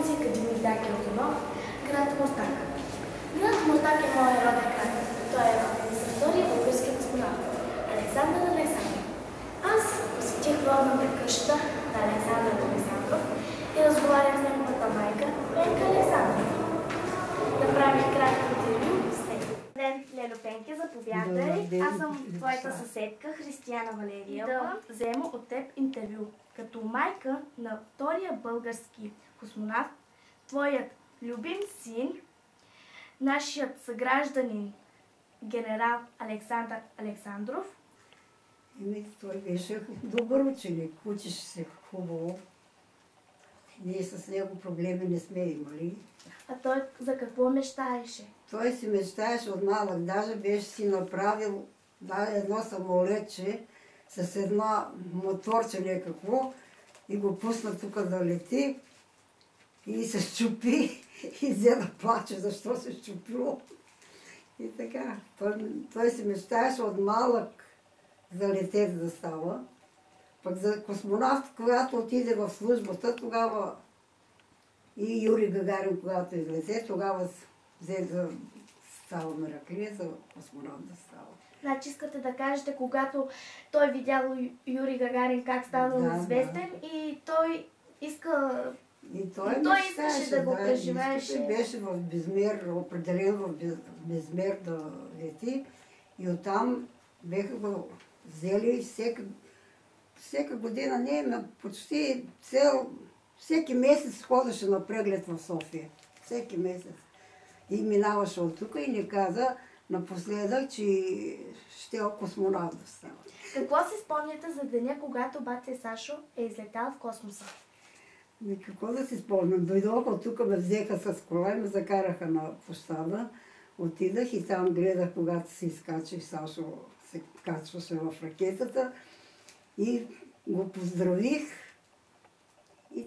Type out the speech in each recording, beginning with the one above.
име си академик Даки Антонов, град Мустак. Град Мустак е моят роден край. Той е роден за втория български космонавт Александър Александров. Аз посетих родната къща на Александър Александров и разговарях с неговата майка Пенка Александрова. Направих кратко интервю с него. Ден, Лело Пенке, заповядай. Аз съм твоята съседка Християна Валериева. Да взема от теб интервю. Като майка на втория български космонавт, твоят любим син, нашият съгражданин генерал Александър Александров. Той беше добър ученик, учеше се хубаво. Ние с него проблеми не сме имали. А той за какво мечтаеше? Той си мечтаеше от малък. Даже беше си направил едно самолетче с едно моторче някакво и го пусна тук да лети и се счупи и взе да плаче, защо се счупило. И така. Той си мечтаеше от малък за летец да става. Пък за космонавт, когато отиде в службата, тогава и Юрий Гагарин, когато излезе, тогава взе да става Мераклия, за космонавт да става. Значи искате да кажете, когато той видял Юрий Гагарин как станал известен и той иска... И той искаше да го преживееше. Беше в Безмер, определен в Безмер да лети и оттам беха го взели всека година, не, почти всеки месец ходеше на преглед в София. Всеки месец. И минаваше от тук и ни каза напоследък, че ще е космонавт да става. Какво си спомняте за деня, когато бате Сашо е излетял в космоса? Какво да си спомням? Дойдоха от тук, ме взеха с кола и ме закараха на площада. Отидах и там гледах, когато се изкачи, Сашо се качваше в ракетата и го поздравих.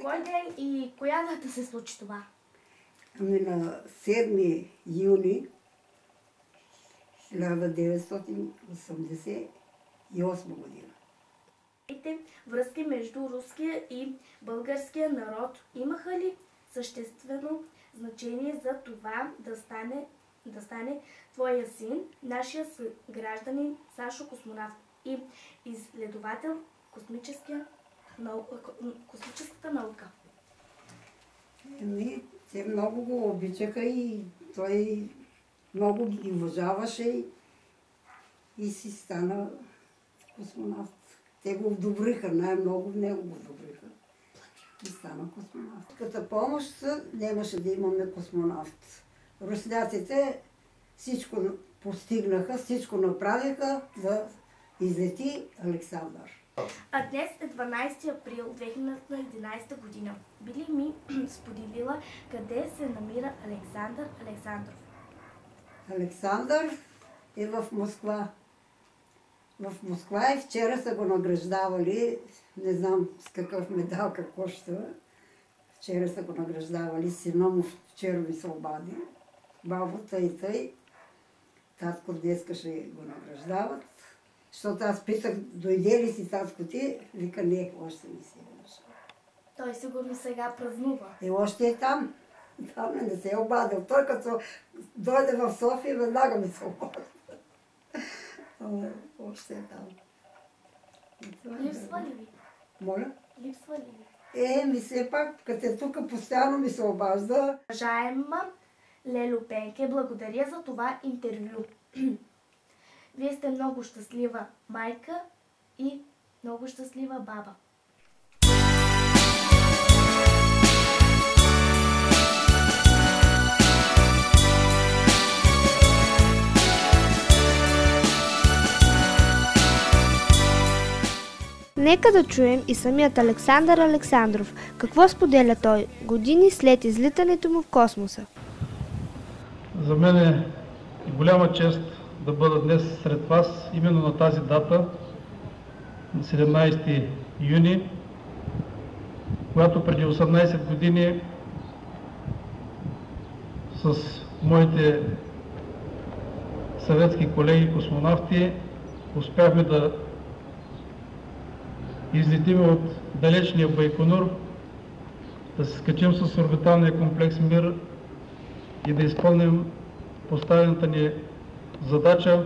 Кой ден и коя дата се случи това? Ами на 7 юни 1988 година. Връзки между руския и българския народ имаха ли съществено значение за това да стане твоя син, нашия гражданин Сашо космонавт и изследовател в космическата наука? Те много го обичаха и той много ги уважаваше и си стана космонавт. Те го одобриха, най-много в него го одобриха. И стана космонавт. Като помощ нямаше да имаме космонавт. Руснаците всичко постигнаха, всичко направиха да излети Александър. А днес е 12 април 2011 година. Би ли ми споделила къде се намира Александър Александров? Александър е в Москва. В Москва и вчера са го награждавали, не знам с какъв медал, какво ще. Вчера са го награждавали, сина му вчера ми се обади. Бабо, тъй. Татко днеска ще го награждават. Защото аз питах, дойде ли си татко ти? Вика, не, още не си е дошъл. Той сигурно сега празнува. Още е там. Там не се е обадил. Той като дойде в София, веднага ми се обади. Още е там. Липсва ли ви? Моля? Липсва ли ви? Ми все пак, като е тук, постоянно ми се обажда. Уважаема Лело Пенке, благодаря за това интервю. Вие сте много щастлива майка и много щастлива баба. Нека да чуем и самият Александър Александров. Какво споделя той години след излитането му в космоса? За мен е голяма чест да бъда днес сред вас, именно на тази дата, на 17 юни, когато преди 18 години с моите съветски колеги космонавти успяхме да излетим от далечния Байконур да се скачим с орбиталния комплекс Мир и да изпълним поставената ни задача,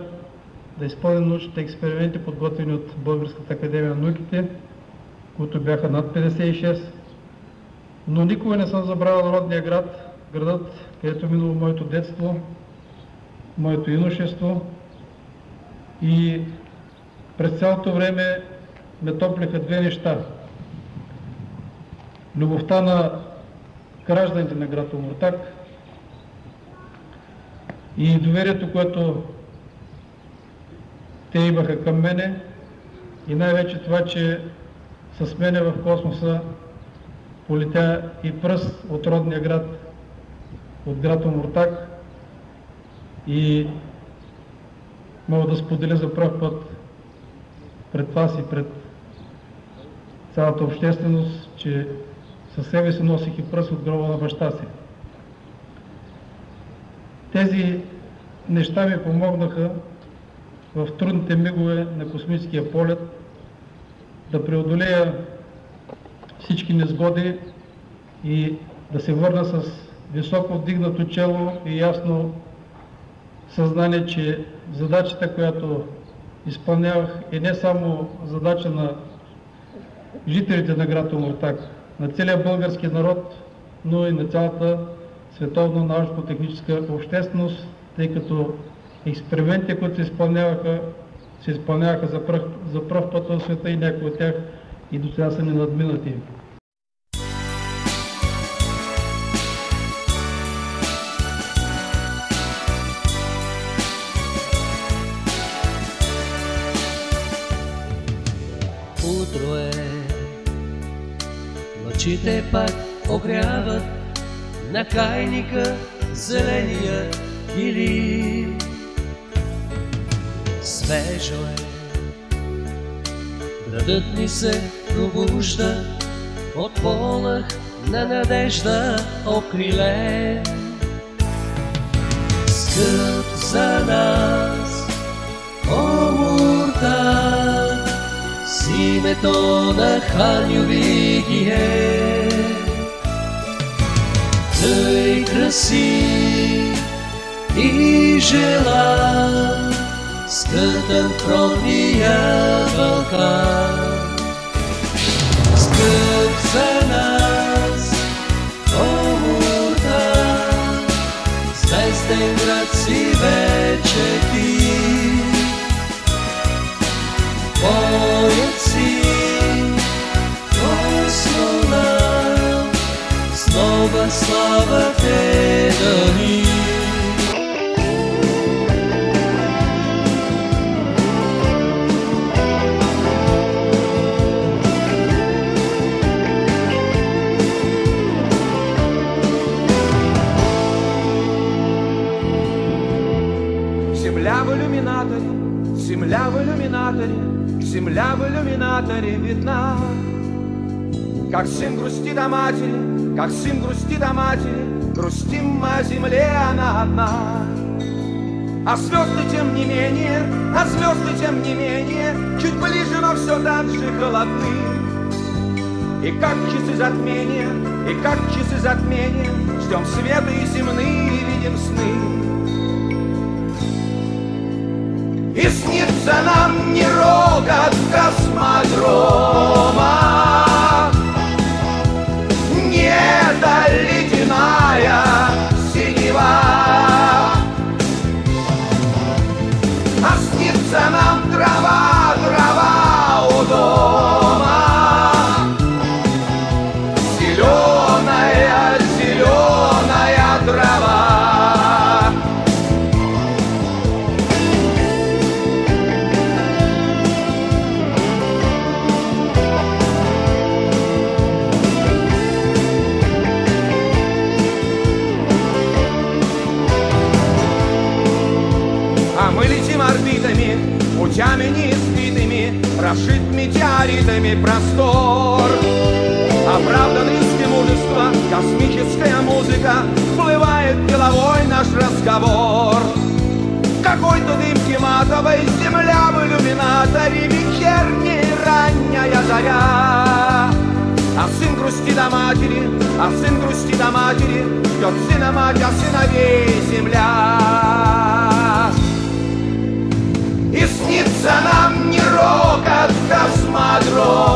да изпълним научните експерименти, подготвени от Българската академия на науките, които бяха над 56. Но никога не съм забравил родния град, градът, където минало моето детство, моето юношество, и през цялото време ме топлиха две неща. Любовта на гражданите на град Омуртаг и доверието, което те имаха към мене, и най-вече това, че с мене в космоса полетя и пръст от родния град, от град Омуртаг, и мога да споделя за пръв път пред вас и пред цялата общественост, че със себе си носих и пръст от гроба на баща си. Тези неща ми помогнаха в трудните мигове на космическия полет да преодолея всички незгоди и да се върна с високо вдигнато чело и ясно съзнание, че задачата, която изпълнявах, е не само задача на жителите на град Омуртаг, на целия български народ, но и на цялата световна научно-техническа общественост, тъй като експериментите, които се изпълняваха за пръв път в света, и някои от тях и до сега са ненадминати. Утро е, лъчите пак огряват на кайника зеления или свежо е. Градът ни се пробужда от полъх на надежда окрилен. Скъп за нас Омуртаг, с името на хан Ювигие, тъй красив и желан, скътен в родния Балкан. Скъп за нас Омуртаг, звезден град си вече ти. Твоят син, космонавт, с нова слава те дари. Земля в иллюминаторе, земля в иллюминаторе, земля в иллюминаторе видна. Как сын грустит о матери, как сын грустит о матери, грустим мы о земле, она одна. А звезды тем не менее, а звезды тем не менее, чуть ближе, но все так же холодны. И как часы затмения, и как часы затмения, ждем света и земные, видим сны. И снится нам не рокот космодрома, не эта ледяная синева, а снится нам трава, трава у дома, зеленая, зеленая трава. Мы летим орбитами, путями неизвитыми, прошит метеоритами простор. Оправдан риски мужества, космическая музыка, всплывает деловой наш разговор. Какой-то дымки матовой, земля в иллюминаторе, вечерняя ранняя заря. А сын грустит о матери, А сын грустит о матери, ждет сына мать, а сыновей земля. И снится нам не рокот космодром,